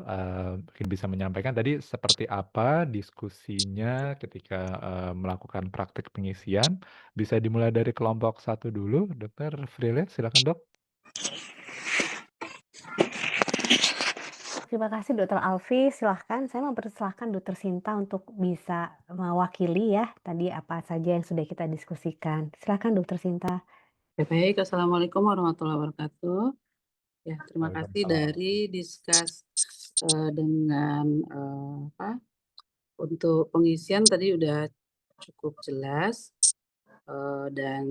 mungkin bisa menyampaikan tadi seperti apa diskusinya ketika, melakukan praktik pengisian? Bisa dimulai dari kelompok satu dulu, Dokter Frile, silakan Dok. Terima kasih Dokter Alfi, silahkan saya mempersilahkan Dokter Sinta untuk bisa mewakili ya, tadi apa saja yang sudah kita diskusikan. Silahkan Dokter Sinta. Ya, baik, Assalamualaikum warahmatullahi wabarakatuh. Ya, terima kasih Waalaikumsalam. dari dengan untuk pengisian tadi udah cukup jelas dan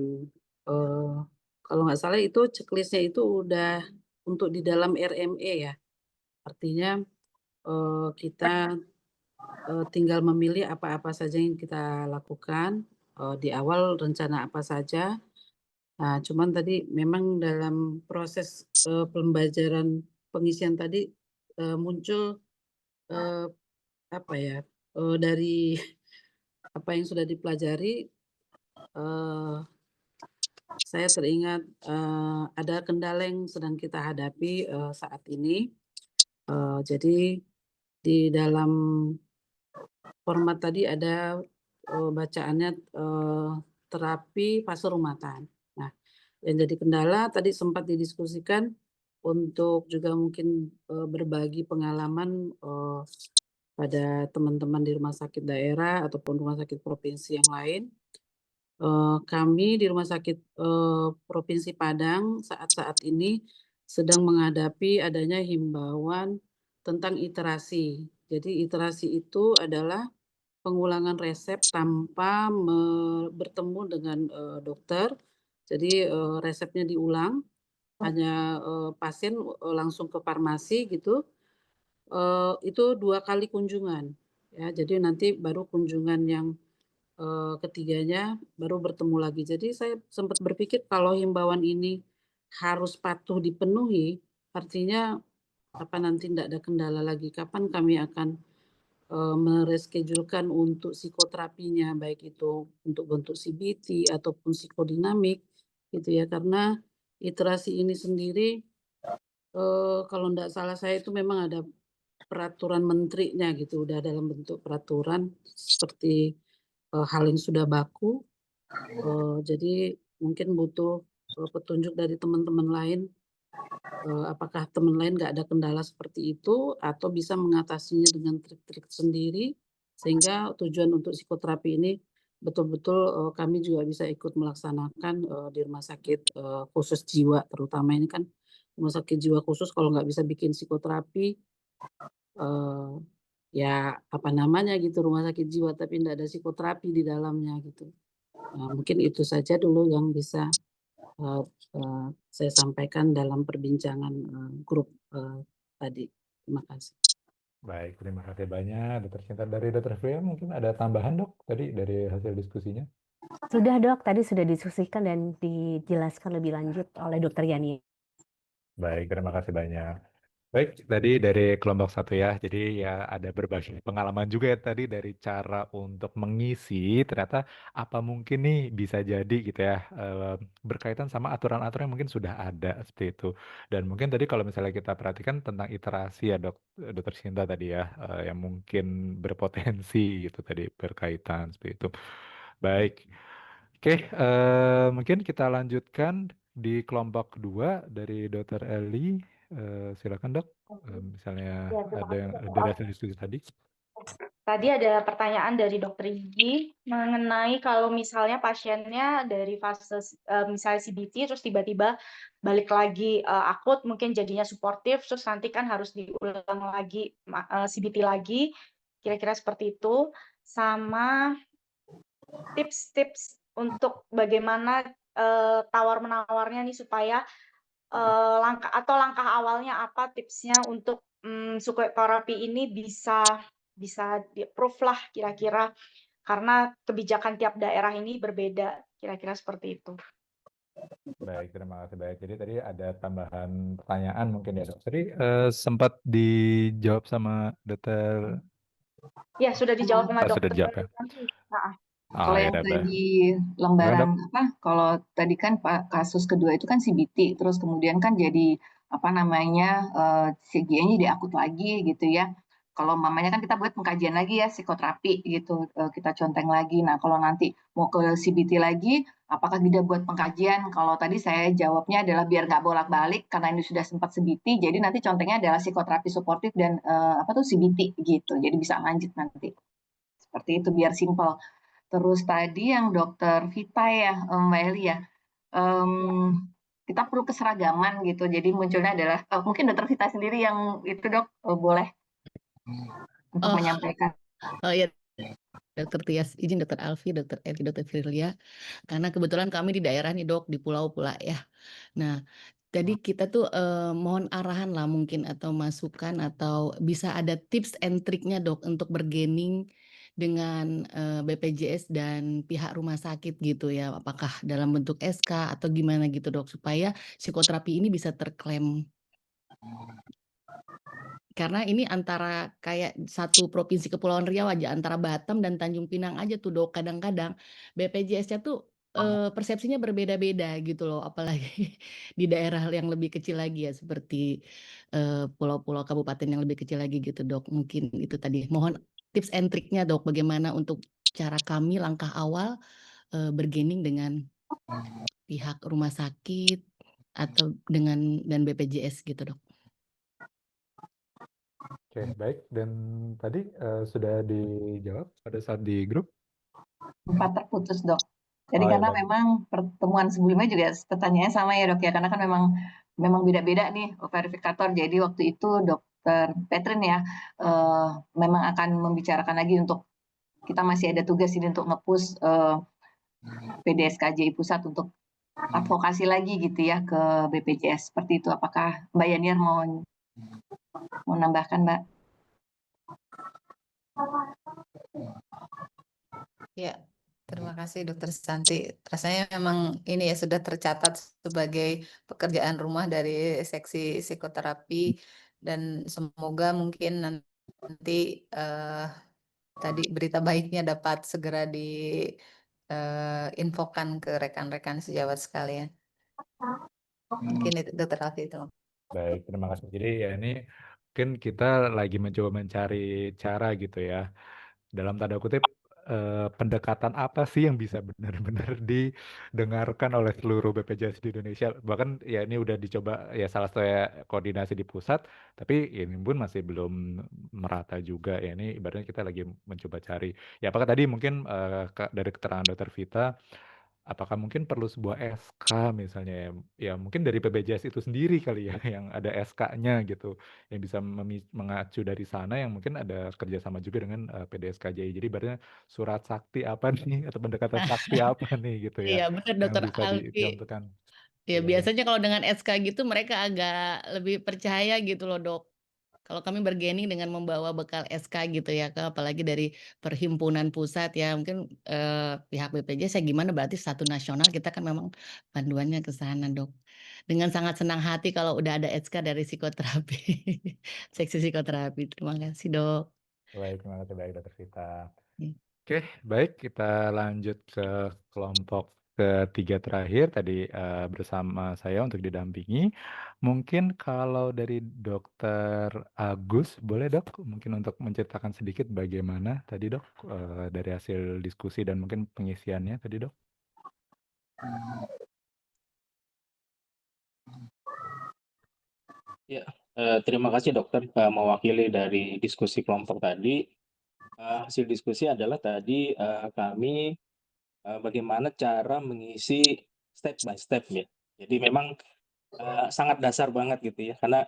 eh, kalau nggak salah itu checklistnya itu udah untuk di dalam RME ya. Artinya kita tinggal memilih apa-apa saja yang kita lakukan di awal rencana apa saja. Nah, cuman tadi memang dalam proses pembelajaran pengisian tadi muncul apa ya dari apa yang sudah dipelajari, eh, saya teringat ada kendala yang sedang kita hadapi saat ini. Jadi di dalam format tadi ada bacaannya terapi fase rumatan. Nah, yang jadi kendala tadi sempat didiskusikan untuk juga mungkin berbagi pengalaman pada teman-teman di rumah sakit daerah ataupun rumah sakit provinsi yang lain. Kami di Rumah Sakit Provinsi Padang saat-saat ini sedang menghadapi adanya himbauan tentang iterasi. Jadi iterasi itu adalah pengulangan resep tanpa bertemu dengan dokter. Jadi resepnya diulang, hanya pasien langsung ke farmasi gitu. Itu 2 kali kunjungan ya. Jadi nanti baru kunjungan yang ketiganya baru bertemu lagi. Jadi saya sempat berpikir kalau himbauan ini harus patuh dipenuhi, artinya apa nanti tidak ada kendala lagi, kapan kami akan mereschedule-kan untuk psikoterapinya, baik itu untuk bentuk CBT ataupun psikodinamik gitu ya. Karena iterasi ini sendiri kalau tidak salah saya itu memang ada peraturan menterinya gitu, udah dalam bentuk peraturan seperti hal yang sudah baku. Jadi mungkin butuh petunjuk dari teman-teman lain, apakah teman lain nggak ada kendala seperti itu atau bisa mengatasinya dengan trik-trik sendiri, sehingga tujuan untuk psikoterapi ini betul-betul kami juga bisa ikut melaksanakan di rumah sakit khusus jiwa, terutama ini kan rumah sakit jiwa khusus kalau nggak bisa bikin psikoterapi, eee, ya apa namanya gitu, rumah sakit jiwa tapi nggak ada psikoterapi di dalamnya gitu. Mungkin itu saja dulu yang bisa eee eee, saya sampaikan dalam perbincangan grup tadi. Terima kasih. Baik, terima kasih banyak Dokter Sinta. Dari Dokter Frile mungkin ada tambahan Dok tadi dari hasil diskusinya? Sudah Dok, tadi sudah diskusikan dan dijelaskan lebih lanjut oleh Dokter Yani. Baik, terima kasih banyak. Baik, tadi dari kelompok satu ya. Jadi ya ada berbagi pengalaman juga ya tadi dari cara untuk mengisi. Ternyata apa mungkin nih bisa jadi gitu ya berkaitan sama aturan-aturan yang mungkin sudah ada seperti itu. Dan mungkin tadi kalau misalnya kita perhatikan tentang iterasi ya Dokter Sinta tadi ya yang mungkin berpotensi gitu tadi berkaitan seperti itu. Baik, oke mungkin kita lanjutkan di kelompok dua dari Dokter Eli. Silakan Dok. Misalnya Ya, terima ada kasih yang Dokter dari Alfi. hasil diskusi tadi. Tadi ada pertanyaan dari Dokter Gigi mengenai kalau misalnya pasiennya dari fase misalnya CBT terus tiba-tiba balik lagi akut mungkin jadinya suportif terus nanti kan harus diulang lagi CBT lagi kira-kira seperti itu sama tips-tips untuk bagaimana tawar-menawarnya nih supaya langkah awalnya apa tipsnya untuk psikoterapi ini bisa di-approve lah kira-kira, karena kebijakan tiap daerah ini berbeda, kira-kira seperti itu. Baik, terima kasih banyak. Jadi tadi ada tambahan pertanyaan mungkin ya Dok. Tadi sempat dijawab sama Dokter. Ya, sudah dijawab sama Sudah dokter dijawab ya. Heeh. Ah Kalau ya yang udah. tadi Silakan lembaran Dok. kalau tadi kan kasus kedua itu kan CBT, terus kemudian kan jadi CGE-nya diakut lagi gitu ya. Kalau umpamanya kan kita buat pengkajian lagi ya psikoterapi gitu, kita conteng lagi. Nah kalau nanti mau ke CBT lagi, apakah tidak buat pengkajian? Kalau tadi saya jawabnya adalah biar nggak bolak-balik karena ini sudah sempat CBT, jadi nanti contengnya adalah psikoterapi suportif dan CBT gitu. Jadi bisa lanjut nanti. Seperti itu biar simpel. Terus tadi yang dokter Vita ya, Mbak Eli ya, kita perlu keseragaman gitu. Jadi munculnya adalah mungkin dokter Vita sendiri yang itu dok boleh untuk Oh, menyampaikan. oh ya, Dokter Tias, izin Dokter Alfi, Dokter Evi, Dokter Firlia, karena kebetulan kami di daerah nih dok, di pulau pula ya. Nah, tadi kita tuh mohon arahan lah mungkin atau masukan atau bisa ada tips and triknya dok untuk bergaining dengan BPJS dan pihak rumah sakit gitu ya. Apakah dalam bentuk SK atau gimana gitu dok, supaya psikoterapi ini bisa terklaim. Karena ini antara kayak satu provinsi Kepulauan Riau aja, antara Batam dan Tanjung Pinang aja tuh dok, kadang-kadang BPJS-nya tuh persepsinya berbeda-beda gitu loh, apalagi di daerah yang lebih kecil lagi ya, seperti pulau-pulau kabupaten yang lebih kecil lagi gitu dok. Mungkin itu tadi, mohon tips and triknya dok, bagaimana untuk cara kami langkah awal bergaining dengan pihak rumah sakit atau dengan dan BPJS gitu dok. Oke, baik. Dan tadi sudah dijawab pada saat di grup? Sempat terputus dok. Jadi Oh ya, karena baik. memang pertemuan sebelumnya juga pertanyaannya sama ya dok ya, karena kan memang beda-beda nih verifikator. Jadi waktu itu dokter Petrin ya memang akan membicarakan lagi untuk kita masih ada tugas ini untuk nge-push PDSKJ pusat untuk advokasi lagi gitu ya ke BPJS seperti itu. Apakah Mbak Yaniar mau nambahkan Mbak? Ya, terima kasih Dokter Santi. Rasanya memang ini ya sudah tercatat sebagai pekerjaan rumah dari seksi psikoterapi dan semoga mungkin nanti tadi berita baiknya dapat segera diinfokan ke rekan-rekan sejawat sekalian. Mungkin itu Dokter Alfi itu. Baik, terima kasih. Jadi ya ini mungkin kita lagi mencoba mencari cara gitu ya. Dalam tanda kutip, pendekatan apa sih yang bisa benar-benar didengarkan oleh seluruh BPJS di Indonesia? Bahkan ya ini udah dicoba ya salah satu ya koordinasi di pusat, tapi ini pun masih belum merata juga ya. Ini ibaratnya kita lagi mencoba cari. Ya apakah tadi mungkin dari keterangan Dokter Vita, apakah mungkin perlu sebuah SK misalnya ya, ya mungkin dari BPJS itu sendiri kali ya yang ada SK-nya gitu, yang bisa mengacu dari sana yang mungkin ada kerjasama juga dengan PDSKJI. Jadi ibaratnya surat sakti apa nih atau pendekatan sakti apa nih gitu ya Iya benar yang Dokter bisa Alfi. dicontohkan. Ya Iya, biasanya kalau dengan SK gitu mereka agak lebih percaya gitu loh dok. Kalau kami bergaining dengan membawa bekal SK gitu ya, apalagi dari perhimpunan pusat ya, mungkin pihak BPJS ya gimana berarti satu nasional kita kan memang panduannya ke sana dok. Dengan sangat senang hati kalau udah ada SK dari psikoterapi, seksi psikoterapi. Terima kasih dok. baik, terima kasih baik Dokter Vita. Ya. Oke, baik kita lanjut ke kelompok ketiga terakhir tadi bersama saya untuk didampingi. Mungkin kalau dari Dokter Agus, boleh dok mungkin untuk menceritakan sedikit bagaimana tadi dok dari hasil diskusi dan mungkin pengisiannya tadi dok. Ya, terima kasih dokter mewakili dari diskusi kelompok tadi. Hasil diskusi adalah tadi kami bagaimana cara mengisi step by step ya. Jadi memang sangat dasar banget gitu ya, karena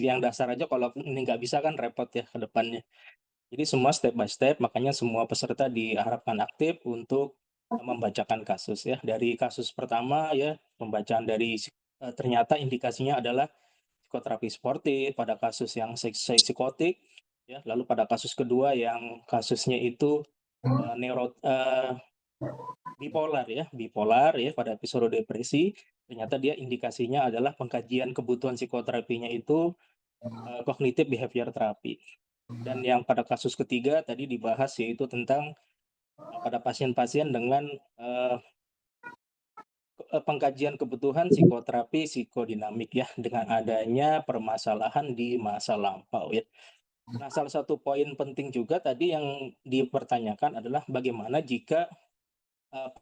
yang dasar aja kalau ini nggak bisa kan repot ya ke depannya. Jadi semua step by step, makanya semua peserta diharapkan aktif untuk membacakan kasus ya. Dari kasus pertama ya, pembacaan dari ternyata indikasinya adalah psikoterapi sportif, pada kasus yang psikotik, ya, lalu pada kasus kedua yang kasusnya itu bipolar ya pada episode depresi, ternyata dia indikasinya adalah pengkajian kebutuhan psikoterapinya itu cognitive behavior therapy. Dan yang pada kasus ketiga tadi dibahas yaitu tentang pada pasien-pasien dengan pengkajian kebutuhan psikoterapi psikodinamik ya, dengan adanya permasalahan di masa lampau ya. Nah, salah satu poin penting juga tadi yang dipertanyakan adalah bagaimana jika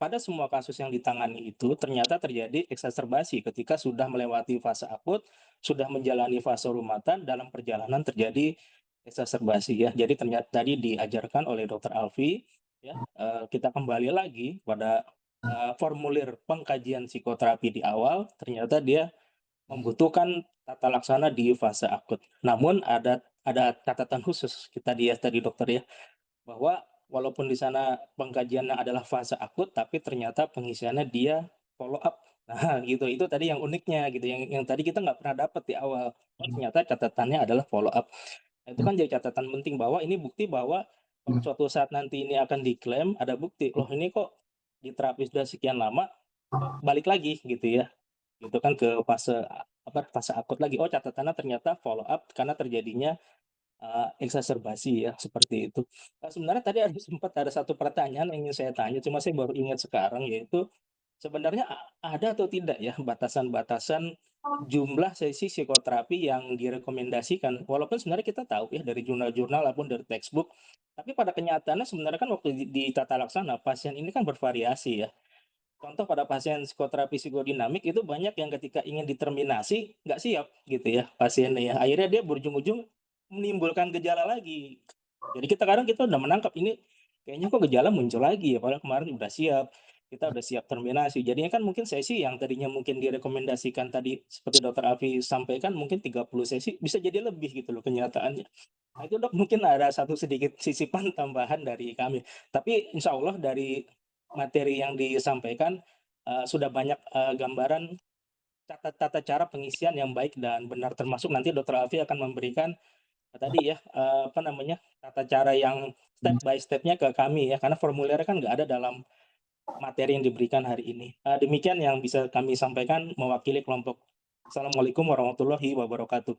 pada semua kasus yang ditangani itu ternyata terjadi eksaserbasi ketika sudah melewati fase akut, sudah menjalani fase rumatan, dalam perjalanan terjadi eksaserbasi ya. Jadi ternyata tadi diajarkan oleh Dokter Alfi ya, kita kembali lagi pada formulir pengkajian psikoterapi di awal, ternyata dia membutuhkan tata laksana di fase akut. Namun ada catatan khusus kita tadi dokter ya, bahwa walaupun di sana pengkajiannya adalah fase akut, tapi ternyata pengisiannya dia follow up. Nah, gitu. Itu tadi yang uniknya gitu, yang tadi kita nggak pernah dapat di awal. Oh, ternyata catatannya adalah follow up. Nah, itu kan jadi catatan penting bahwa ini bukti bahwa kalau suatu saat nanti ini akan diklaim, ada bukti, loh ini kok di terapi sudah sekian lama, kok balik lagi gitu ya. Gitu kan ke fase akut lagi. Oh, catatannya ternyata follow up karena terjadinya eksaserbasi ya, seperti itu. Sebenarnya tadi sempat ada satu pertanyaan yang ingin saya tanya, cuma saya baru ingat sekarang, yaitu sebenarnya ada atau tidak ya batasan-batasan jumlah sesi psikoterapi yang direkomendasikan? Walaupun sebenarnya kita tahu ya dari jurnal-jurnal maupun dari textbook, tapi pada kenyataannya sebenarnya kan waktu di tata laksana, pasien ini kan bervariasi ya. Contoh pada pasien psikoterapi psikodinamik itu banyak yang ketika ingin diterminasi nggak siap gitu ya pasiennya ya. Akhirnya dia berujung-ujung menimbulkan gejala lagi. Jadi kadang kita udah menangkap ini kayaknya kok gejala muncul lagi ya, padahal kemarin udah siap, kita udah siap terminasi. Jadinya kan mungkin sesi yang tadinya mungkin direkomendasikan tadi seperti Dokter Alfi sampaikan mungkin 30 sesi bisa jadi lebih gitu loh kenyataannya. Nah itu Dok mungkin ada satu sedikit sisipan tambahan dari kami. Tapi insya Allah dari materi yang disampaikan sudah banyak gambaran tata cara pengisian yang baik dan benar, termasuk nanti Dokter Alfi akan memberikan tadi ya tata cara yang step by step-nya ke kami ya, karena formulirnya kan nggak ada dalam materi yang diberikan hari ini. Demikian yang bisa kami sampaikan mewakili kelompok. Assalamualaikum warahmatullahi wabarakatuh.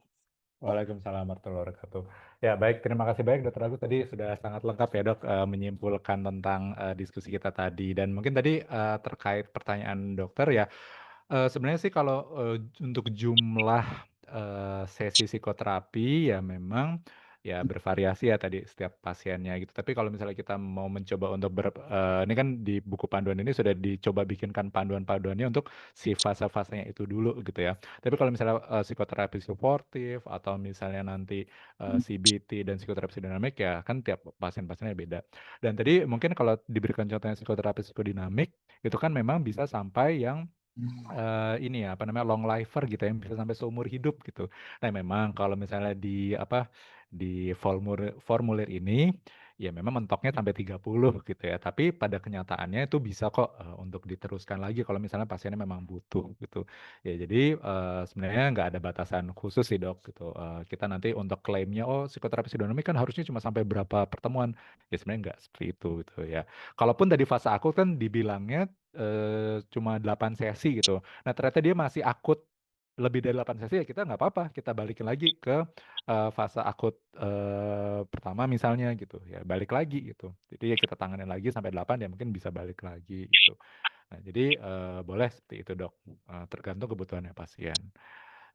Waalaikumsalam warahmatullahi wabarakatuh. Ya, baik, terima kasih banyak Dokter Agus tadi sudah sangat lengkap ya Dok menyimpulkan tentang diskusi kita tadi, dan mungkin tadi terkait pertanyaan dokter ya, sebenarnya sih kalau untuk jumlah sesi psikoterapi ya memang ya bervariasi ya tadi setiap pasiennya gitu. Tapi kalau misalnya kita mau mencoba untuk ini kan di buku panduan ini sudah dicoba bikinkan panduan-panduannya untuk si fase-fasenya itu dulu gitu ya. Tapi kalau misalnya psikoterapi suportif atau misalnya nanti CBT dan psikoterapi psikodinamik ya kan tiap pasien-pasiennya beda. Dan tadi mungkin kalau diberikan contohnya psikoterapi psikodinamik itu kan memang bisa sampai yang ini ya, long lifer gitu ya, yang bisa sampai seumur hidup gitu. Nah, memang kalau misalnya di formulir ini, ya memang mentoknya sampai 30 gitu ya, tapi pada kenyataannya itu bisa kok, untuk diteruskan lagi kalau misalnya pasiennya memang butuh gitu. Ya jadi, sebenarnya nggak ada batasan khusus sih Dok gitu, kita nanti untuk klaimnya, "Oh psikoterapi psikodinamik kan harusnya cuma sampai berapa pertemuan." Ya sebenarnya nggak seperti itu gitu ya. Kalaupun tadi fase akut kan dibilangnya cuma 8 sesi gitu. Nah, ternyata dia masih akut lebih dari 8 sesi, ya kita nggak apa-apa, kita balikin lagi ke fase akut pertama misalnya gitu, ya balik lagi gitu. Jadi ya kita tanganin lagi sampai 8 ya mungkin bisa balik lagi gitu. Nah, jadi boleh seperti itu Dok, tergantung kebutuhannya pasien.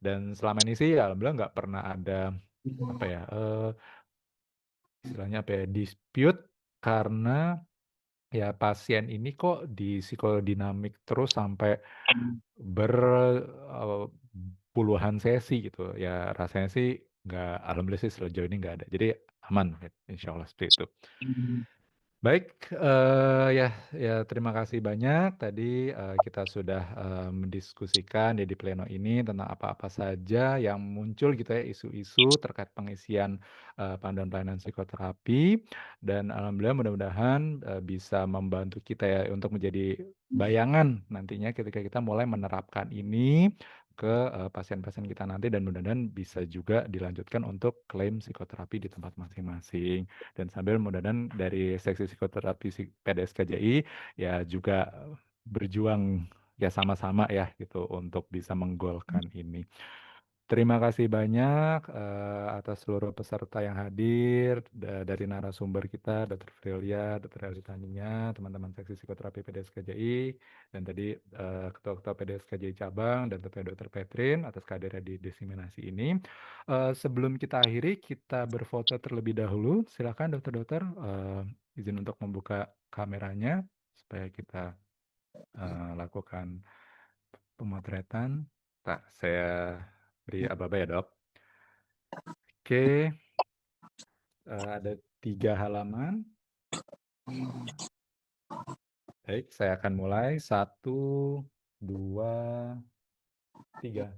Dan selama ini sih alhamdulillah nggak pernah ada apa ya, istilahnya apa ya, dispute karena ya pasien ini kok di psikodinamik terus sampai ber puluhan sesi gitu. Ya rasanya sih nggak, alhamdulillah sih sejauh ini nggak ada. Jadi aman, insya Allah seperti itu. Baik, ya terima kasih banyak. Tadi kita sudah mendiskusikan ya di pleno ini tentang apa-apa saja yang muncul gitu ya, isu-isu terkait pengisian panduan pelayanan psikoterapi, dan alhamdulillah mudah-mudahan bisa membantu kita ya untuk menjadi bayangan nantinya ketika kita mulai menerapkan ini ke pasien-pasien kita nanti, dan mudah-mudahan bisa juga dilanjutkan untuk klaim psikoterapi di tempat masing-masing. Dan sambil mudah-mudahan dari seksi psikoterapi PDSKJI ya juga berjuang ya sama-sama ya gitu untuk bisa menggolkan ini. Terima kasih banyak atas seluruh peserta yang hadir dari narasumber kita, Dr. Frilia, Dr. Elitania, teman-teman seksi psikoterapi PDSKJI, dan tadi ketua-ketua PDSKJI cabang dan tentunya Dr. Petrin atas kehadiran di diseminasi ini. Sebelum kita akhiri, kita berfoto terlebih dahulu. Silakan dokter-dokter izin untuk membuka kameranya supaya kita lakukan pemotretan. Tak, saya beri aba-aba ya dok. Oke, ada 3 halaman. Baik, saya akan mulai. 1, 2, 3.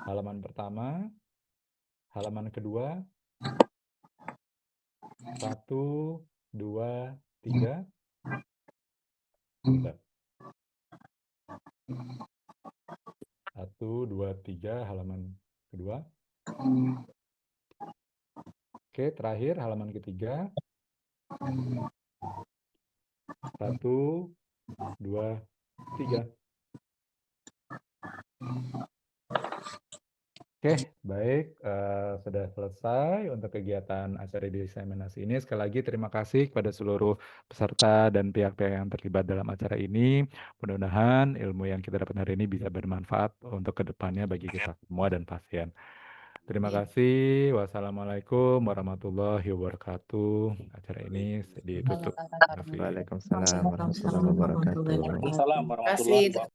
Halaman pertama, halaman kedua. 1, 2, 3. Bentar. 1, 2, 3, halaman kedua. Oke, terakhir halaman ketiga. 1, 2, 3. Oke, baik. Sudah selesai untuk kegiatan acara diseminasi ini. Sekali lagi terima kasih kepada seluruh peserta dan pihak-pihak yang terlibat dalam acara ini. Mudah-mudahan ilmu yang kita dapat hari ini bisa bermanfaat untuk kedepannya bagi kita semua dan pasien. Terima kasih. Wassalamualaikum warahmatullahi wabarakatuh. Acara ini ditutup. Waalaikumsalam Waalaikumsalam warahmatullahi wabarakatuh. Waalaikumsalam warahmatullahi Terima kasih. wabarakatuh.